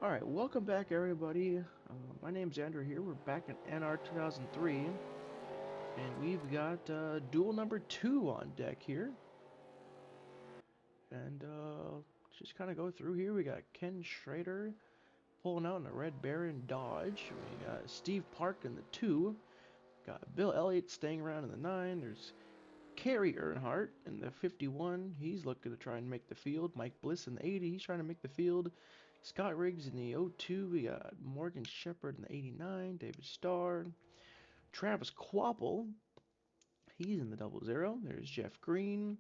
Alright, welcome back everybody. My name's Andrew here. We're back in NR 2003, and we've got duel number 2 on deck here. And just kind of go through here. We got Ken Schrader pulling out in a Red Baron Dodge. We got Steve Park in the 2. Got Bill Elliott staying around in the 9. There's Kerry Earnhardt in the 51. He's looking to try and make the field. Mike Bliss in the 80. He's trying to make the field. Scott Riggs in the 02. We got Morgan Shepherd in the 89. David Starr. Travis Quapple. He's in the 00. There's Jeff Green.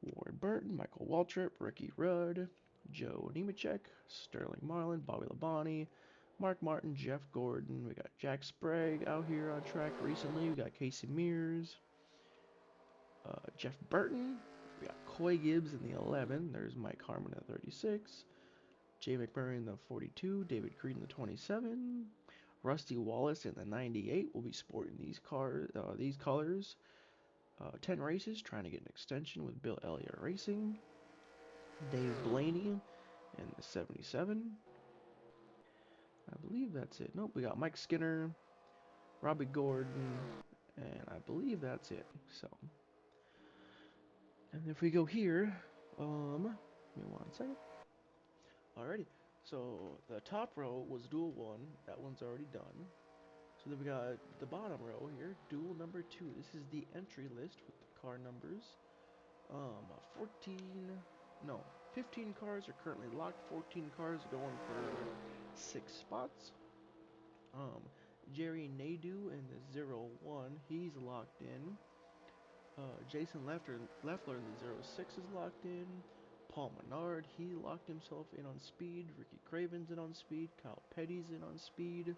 Warren Burton. Michael Waltrip. Ricky Rudd. Joe Nemechek. Sterling Marlin. Bobby Labonte. Mark Martin. Jeff Gordon. We got Jack Sprague out here on track recently. We got Casey Mears. Jeff Burton. We got Coy Gibbs in the 11. There's Mike Harmon at 36. Jay McMurray in the 42. David Creed in the 27. Rusty Wallace in the 98 will be sporting these colors. 10 races, trying to get an extension with Bill Elliott Racing. Dave Blaney in the 77. I believe that's it. Nope, we got Mike Skinner, Robbie Gordon, and I believe that's it. So, and if we go here, give me one second. Alrighty, so the top row was Duel 1. That one's already done. So then we got the bottom row here, Duel number 2. This is the entry list with the car numbers. 14, no, 15 cars are currently locked. 14 cars going for 6 spots. Jerry Nadeau in the 01, he's locked in. Jason Leffler in the 06 is locked in. Paul Menard, he locked himself in on speed. Ricky Craven's in on speed. Kyle Petty's in on speed.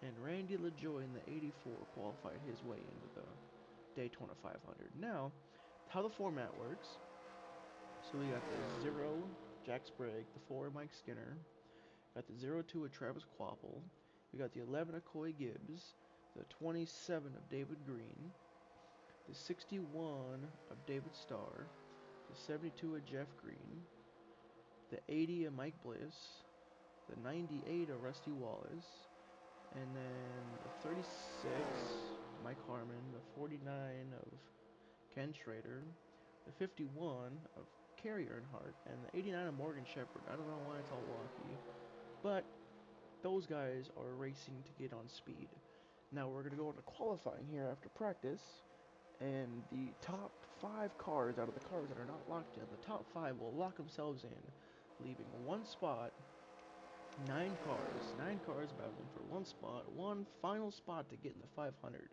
And Randy LaJoy in the 84 qualified his way into the Daytona 500. Now, how the format works. So we got the 0, Jack Sprague, the 4, Mike Skinner. Got the 02 of Travis Quapple. We got the 11 of Coy Gibbs. The 27 of David Green. The 61 of David Starr. The 72 of Jeff Green. The 80 of Mike Bliss. The 98 of Rusty Wallace. And then the 36, Mike Harmon, the 49 of Ken Schrader, the 51 of Kerry Earnhardt, and the 89 of Morgan Shepherd. I don't know why it's all wonky, but those guys are racing to get on speed. Now we're going to go into qualifying here after practice, and the top 5 cars out of the cars that are not locked in, the top 5 will lock themselves in, leaving one spot. 9 cars battling for one spot, one final spot to get in the 500.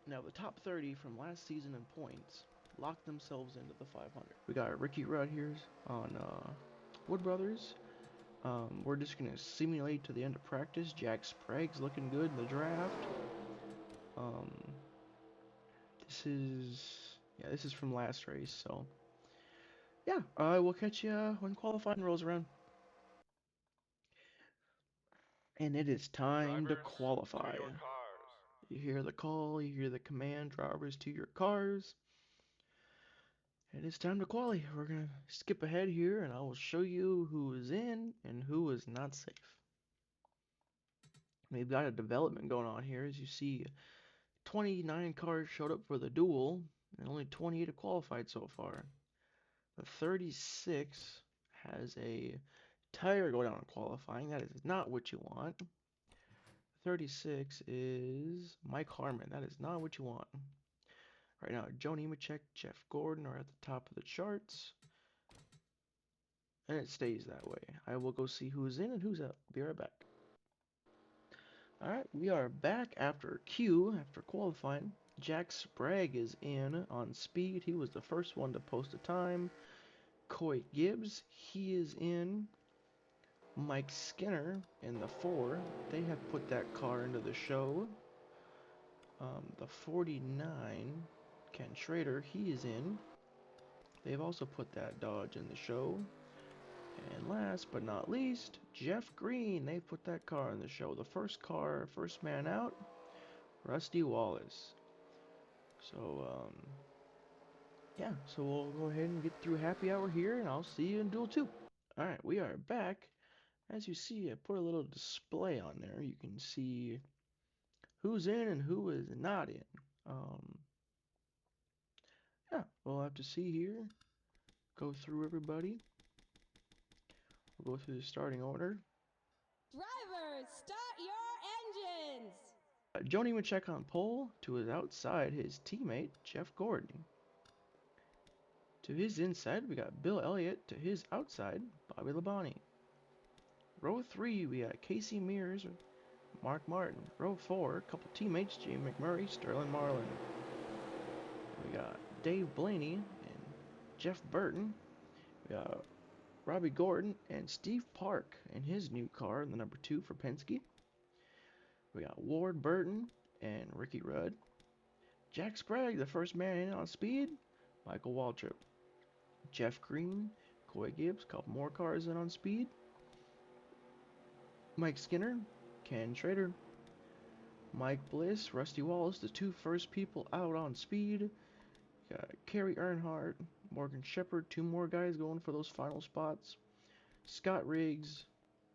Now the top 30 from last season in points locked themselves into the 500. We got Ricky Rudd here on Wood Brothers. We're just gonna simulate to the end of practice. Jack Sprague's looking good in the draft. Um, this is from last race, so yeah, I will catch you when qualifying rolls around. And it is time to Drivers to qualify. your cars. You hear the call, you hear the command, drivers to your cars. And it's time to quali. We're gonna skip ahead here and I will show you who is in and who is not safe. We've got a development going on here. As you see, 29 cars showed up for the duel and only 28 have qualified so far. The 36 has a tire go down in qualifying. That is not what you want. 36 is Mike Harmon. That is not what you want. Right now, Joe Nemechek, Jeff Gordon are at the top of the charts. And it stays that way. I will go see who's in and who's out. Be right back. Alright, we are back after Q, after qualifying. Jack Sprague is in on speed. He was the first one to post a time. Coy Gibbs, he is in. Mike Skinner in the 4. They have put that car into the show. The 49, Ken Schrader, he is in. They've also put that Dodge in the show. And last but not least, Jeff Green. They put that car in the show. The first car, first man out, Rusty Wallace. So, yeah, so we'll go ahead and get through happy hour here, and I'll see you in Duel 2. Alright, we are back As you see, I put a little display on there. You can see who's in and who is not in. Um, yeah, we'll have to see here. Go through everybody. We'll go through the starting order. Drivers, start your engines! Joni Machek on pole. To his outside, his teammate, Jeff Gordon. To his inside, we got Bill Elliott. To his outside, Bobby Labonte. Row 3, we got Casey Mears, Mark Martin. Row 4, a couple teammates, Jamie McMurray, Sterling Marlin. We got Dave Blaney and Jeff Burton. We got Robbie Gordon and Steve Park in his new car in the number 2 for Penske. We got Ward Burton and Ricky Rudd. Jack Sprague, the first man in on speed, Michael Waltrip. Jeff Green, Coy Gibbs, couple more cars in on speed. Mike Skinner, Ken Schrader. Mike Bliss, Rusty Wallace, the two first people out on speed. Got Kerry Earnhardt, Morgan Shepherd, two more guys going for those final spots. Scott Riggs,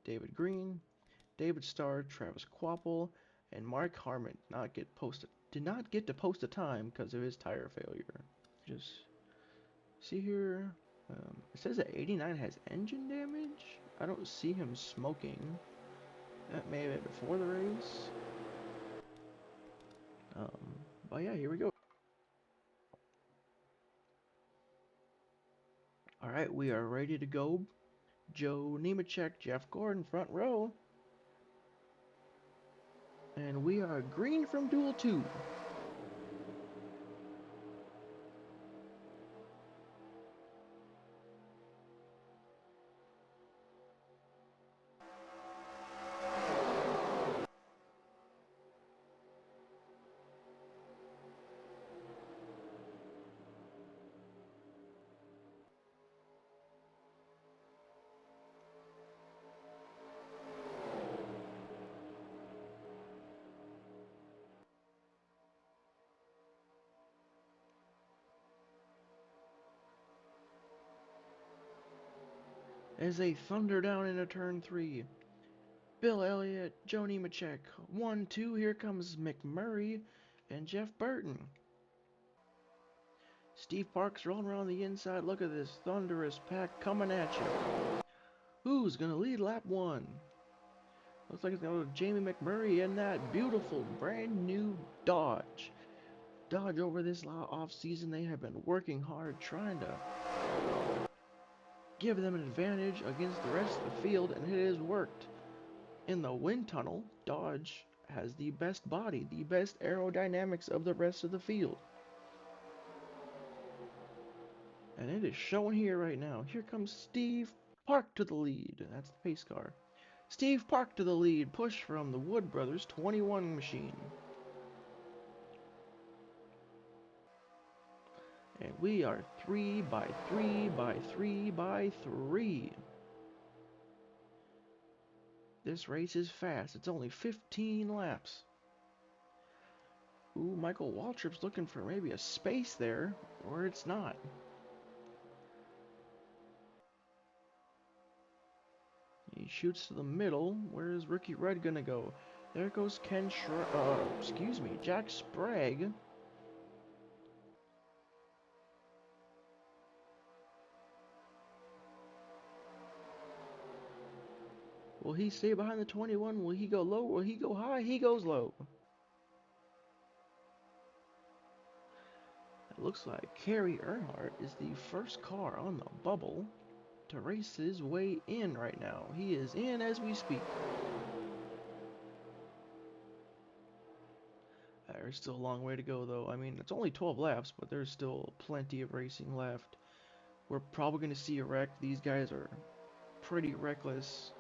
David Green, David Starr, Travis Quapple, and Mark Harmon did not get to post a time because of his tire failure. Just see here, it says that 89 has engine damage. I don't see him smoking. That may have been before the race. But yeah, here we go. Alright, we are ready to go. Joe Nemechek, Jeff Gordon, front row. And we are green from Duel 2. As they thunder down into turn 3. Bill Elliott, Joe Nemechek, 1-2, here comes McMurray and Jeff Burton. Steve Park's rolling around the inside. Look at this thunderous pack coming at you. Who's gonna lead lap 1? Looks like it's gonna go Jamie McMurray in that beautiful brand new Dodge. Dodge over this off season, they have been working hard trying to give them an advantage against the rest of the field, and it has worked. In the wind tunnel, Dodge has the best body, the best aerodynamics of the rest of the field. And it is shown here right now. Here comes Steve Park to the lead. That's the pace car. Steve Park to the lead. Push from the Wood Brothers 21 machine. And we are 3 by 3 by 3 by 3. This race is fast. It's only 15 laps. Ooh, Michael Waltrip's looking for maybe a space there, or it's not. He shoots to the middle. Where is Ricky Rudd gonna go? There goes Jack Sprague. Will he stay behind the 21? Will he go low? Will he go high? He goes low. It looks like Kerry Earnhardt is the first car on the bubble to race his way in right now. He is in as we speak. There's still a long way to go though. I mean, it's only 12 laps, but there's still plenty of racing left. We're probably going to see a wreck. These guys are pretty reckless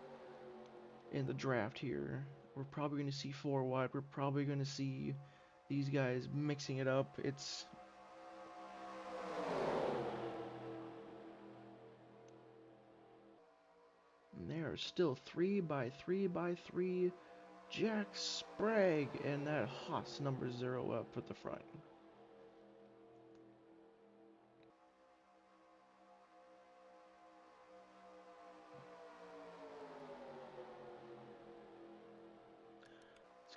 in the draft here. We're probably going to see 4 wide. We're probably going to see these guys mixing it up. And they are still 3 by 3 by 3. Jack Sprague and that Haas number 0 up at the front.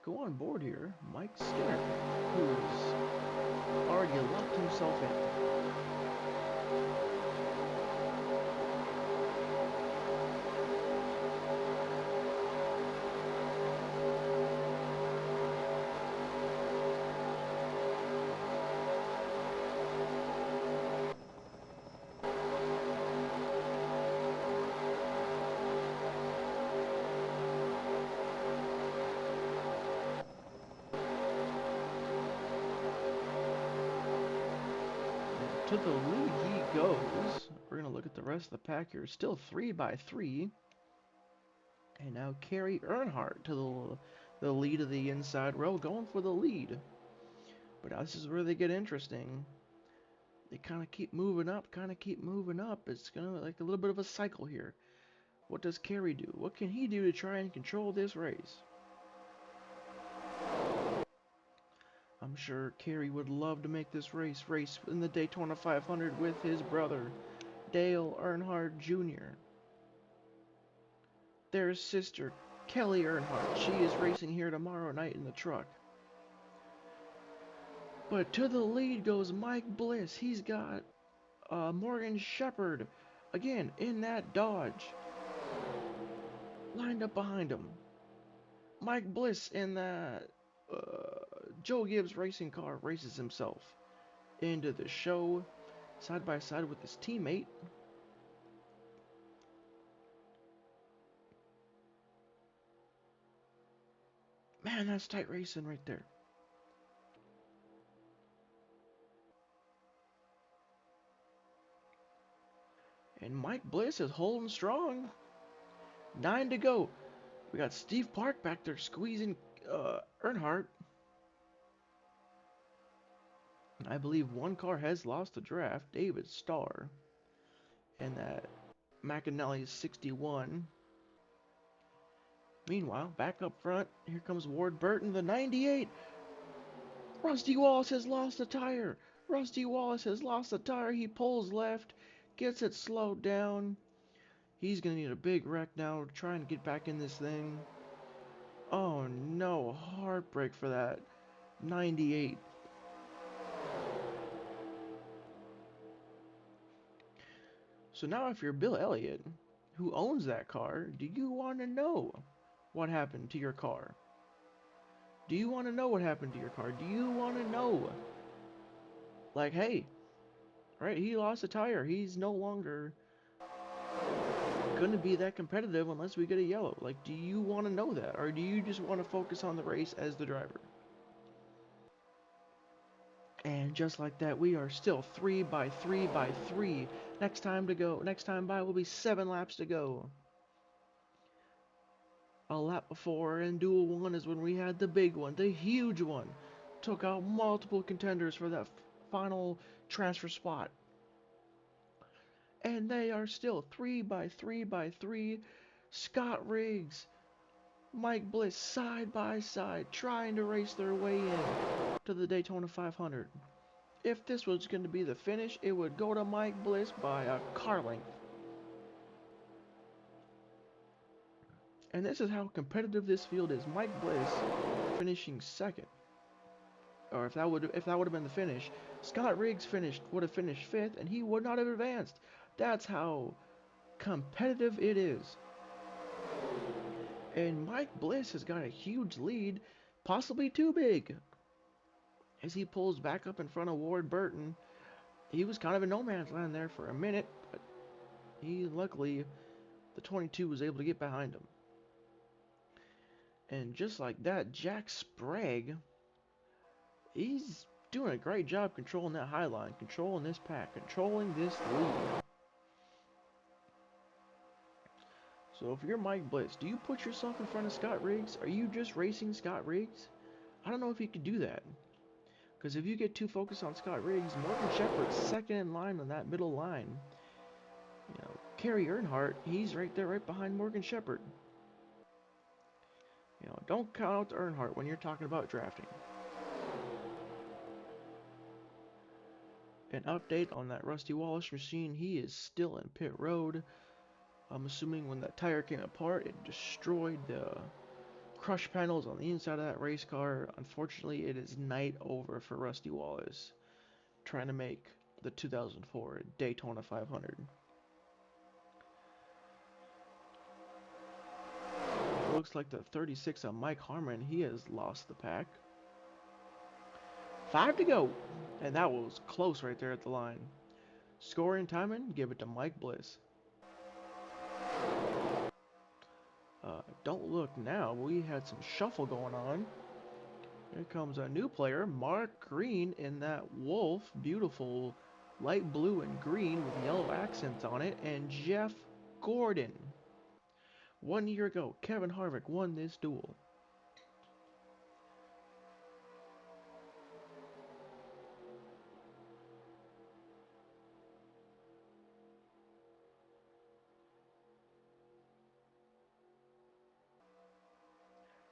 go on board here. Mike Skinner, who's already locked himself in. To the lead he goes. We're going to look at the rest of the pack here. Still 3 by 3. And now Kerry Earnhardt to the lead of the inside row, going for the lead. But now this is where they get interesting. They kind of keep moving up, It's going to like a little bit of a cycle here. What does Kerry do? What can he do to try and control this race? I'm sure Kerry would love to make this race in the Daytona 500 with his brother, Dale Earnhardt Jr. Their sister, Kelly Earnhardt. She is racing here tomorrow night in the truck. But to the lead goes Mike Bliss. He's got Morgan Shepherd again in that Dodge, lined up behind him. Mike Bliss in that Joe Gibbs racing car races himself into the show, side by side with his teammate. Man, that's tight racing right there. And Mike Bliss is holding strong. 9 to go. We got Steve Park back there squeezing Earnhardt. I believe one car has lost the draft. David Starr. And that McAnally 61. Meanwhile, back up front, here comes Ward Burton, the 98. Rusty Wallace has lost a tire. He pulls left, gets it slowed down. He's going to need a big wreck now to try and get back in this thing. Oh no, heartbreak for that 98. So now if you're Bill Elliott, who owns that car, do you want to know what happened to your car? Do you want to know, like, hey, right, he lost a tire. He's no longer going to be that competitive unless we get a yellow. Like, do you want to know that? Or do you just want to focus on the race as the driver? And just like that, we are still 3 by 3 by 3. Next time by will be 7 laps to go. A lap before in Duel 1 is when we had the big one, the huge one. Took out multiple contenders for that final transfer spot. And they are still 3 by 3 by 3. Scott Riggs, Mike Bliss side by side, trying to race their way in to the Daytona 500. If this was going to be the finish, it would go to Mike Bliss by a car length. And this is how competitive this field is. Mike Bliss finishing second. Or if that would have been the finish, Scott Riggs would have finished fifth, and he would not have advanced. That's how competitive it is. And Mike Bliss has got a huge lead, possibly too big, as he pulls back up in front of Ward Burton. He was kind of in no man's land there for a minute, but luckily, the 22 was able to get behind him. And just like that, Jack Sprague, he's doing a great job controlling that high line, controlling this pack, controlling this lead. So if you're Mike Bliss, do you put yourself in front of Scott Riggs? Are you just racing Scott Riggs? I don't know if you could do that. Because if you get too focused on Scott Riggs, Morgan Shepherd's second in line on that middle line. You know, Kerry Earnhardt, he's right there, right behind Morgan Shepherd. You know, don't count out Earnhardt when you're talking about drafting. An update on that Rusty Wallace machine, he is still in pit road. I'm assuming when that tire came apart, it destroyed the crush panels on the inside of that race car. Unfortunately, it is night over for Rusty Wallace, trying to make the 2004 Daytona 500. Looks like the 36 of Mike Harmon, he has lost the pack. 5 to go, and that was close right there at the line. Scoring timing, give it to Mike Bliss. Don't look now, we had some shuffle going on. Here comes a new player, Mark Green in that Wolf, beautiful light blue and green with yellow accents on it, and Jeff Gordon. 1 year ago, Kevin Harvick won this duel.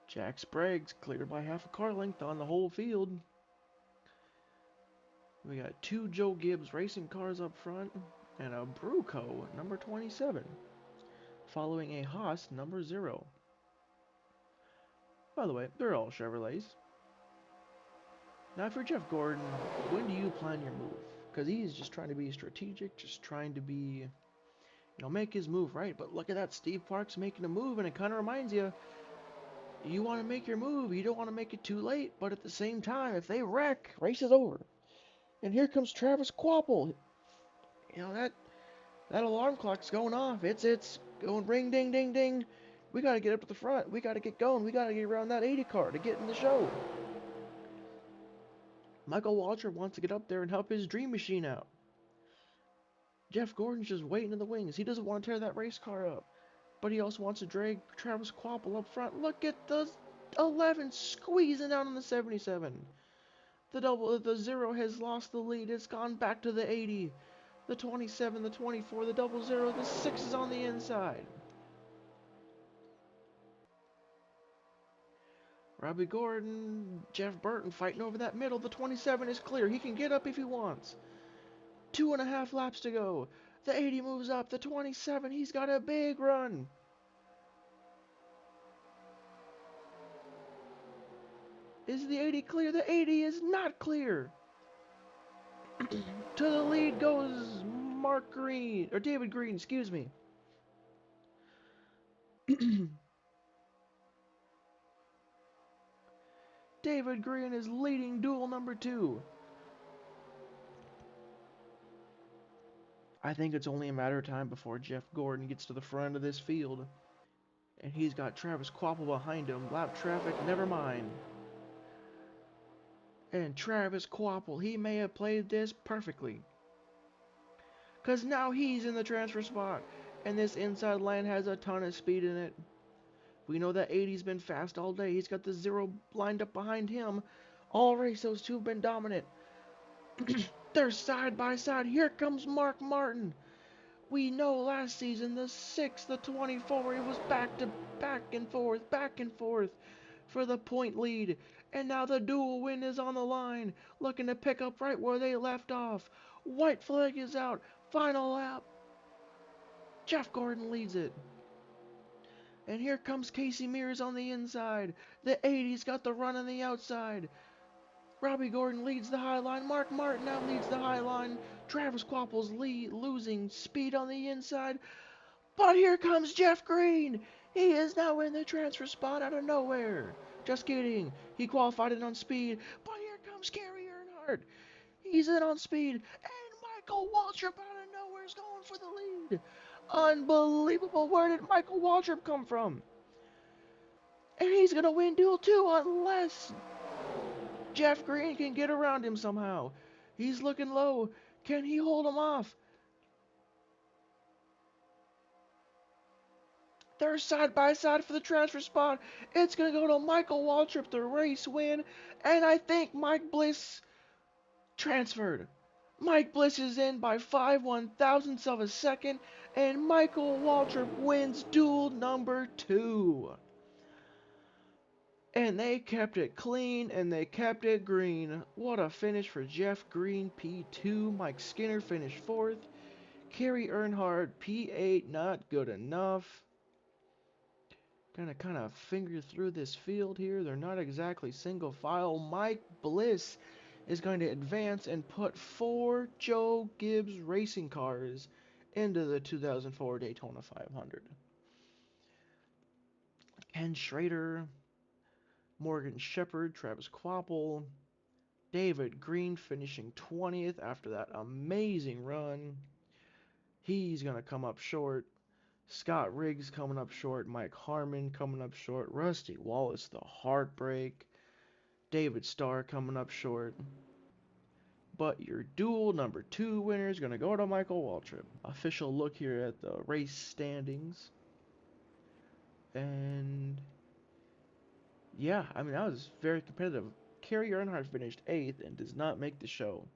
Jack Sprague's cleared by half a car length on the whole field. We got 2 Joe Gibbs racing cars up front and a Bruco number 27, following a Haas number 0. By the way, they're all Chevrolets. Now for Jeff Gordon, when do you plan your move? Because he's just trying to be strategic, just trying to be, make his move right. But look at that, Steve Park's making a move, and it kind of reminds you, you want to make your move, you don't want to make it too late, but at the same time, if they wreck, race is over. And here comes Travis Quapple. That alarm clock's going off. It's going ring, ding, ding, ding. We got to get up to the front. We got to get going. We got to get around that 80 car to get in the show. Michael Waltrip wants to get up there and help his dream machine out. Jeff Gordon's just waiting in the wings. He doesn't want to tear that race car up. But he also wants to drag Travis Quapple up front. Look at the 11 squeezing down on the 77. The 0 has lost the lead. It's gone back to the 80. The 27, the 24, the 00, the 6 is on the inside. Robbie Gordon, Jeff Burton fighting over that middle. The 27 is clear. He can get up if he wants. 2.5 laps to go. The 80 moves up. The 27, he's got a big run. Is the 80 clear? The 80 is not clear. To the lead goes Mark Green, or David Green, excuse me. David Green is leading duel number 2. I think it's only a matter of time before Jeff Gordon gets to the front of this field. And he's got Travis Quapple behind him. Lap traffic, never mind. And Travis Quapple, he may have played this perfectly. Because now he's in the transfer spot. And this inside line has a ton of speed in it. We know that 80's been fast all day. He's got the 0 lined up behind him. All race, those two have been dominant. They're side by side. Here comes Mark Martin. We know last season, the 6, the 24, it was back and forth for the point lead. And now the dual win is on the line, looking to pick up right where they left off. White flag is out. Final lap. Jeff Gordon leads it. And here comes Casey Mears on the inside. The 80's got the run on the outside. Robbie Gordon leads the high line. Mark Martin now leads the high line. Travis Quapple's losing speed on the inside. But here comes Jeff Green. He is now in the transfer spot out of nowhere. Just kidding. He qualified in on speed. But here comes Gary Earnhardt. He's in on speed. And Michael Waltrip out of nowhere is going for the lead. Unbelievable. Where did Michael Waltrip come from? And he's going to win Duel 2 unless Jeff Green can get around him somehow. He's looking low. Can he hold him off? They're side by side for the transfer spot. It's going to go to Michael Waltrip, the race win. And I think Mike Bliss transferred. Mike Bliss is in by 5/1000ths of a second. And Michael Waltrip wins duel number 2. And they kept it clean, and they kept it green. What a finish for Jeff Green, P2. Mike Skinner finished 4th. Kerry Earnhardt, P8, not good enough. Gonna kind of finger through this field here. They're not exactly single file. Mike Bliss is going to advance and put 4 Joe Gibbs racing cars into the 2004 Daytona 500. Ken Schrader, Morgan Shepherd, Travis Kvapil, David Green finishing 20th after that amazing run. He's going to come up short. Scott Riggs coming up short. Mike Harmon coming up short. Rusty Wallace, the heartbreak. David Starr coming up short. But your duel number 2 winner is going to go to Michael Waltrip. Official look here at the race standings. And yeah, I mean, that was very competitive. Kerry Earnhardt finished 8th and does not make the show.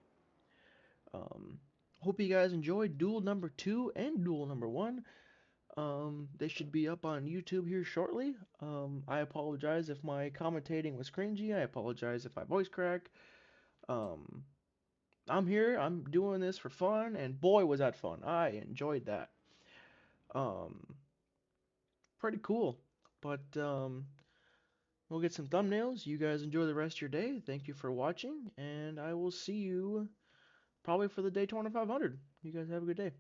Um, Hope you guys enjoyed duel number 2 and duel number 1. They should be up on YouTube here shortly. I apologize if my commentating was cringy. I apologize if I voice crack. Um, I'm here. I'm doing this for fun, and boy, was that fun. I enjoyed that. Um, Pretty cool. But we'll get some thumbnails. You guys enjoy the rest of your day. Thank you for watching, and I will see you probably for the Daytona 500. You guys have a good day.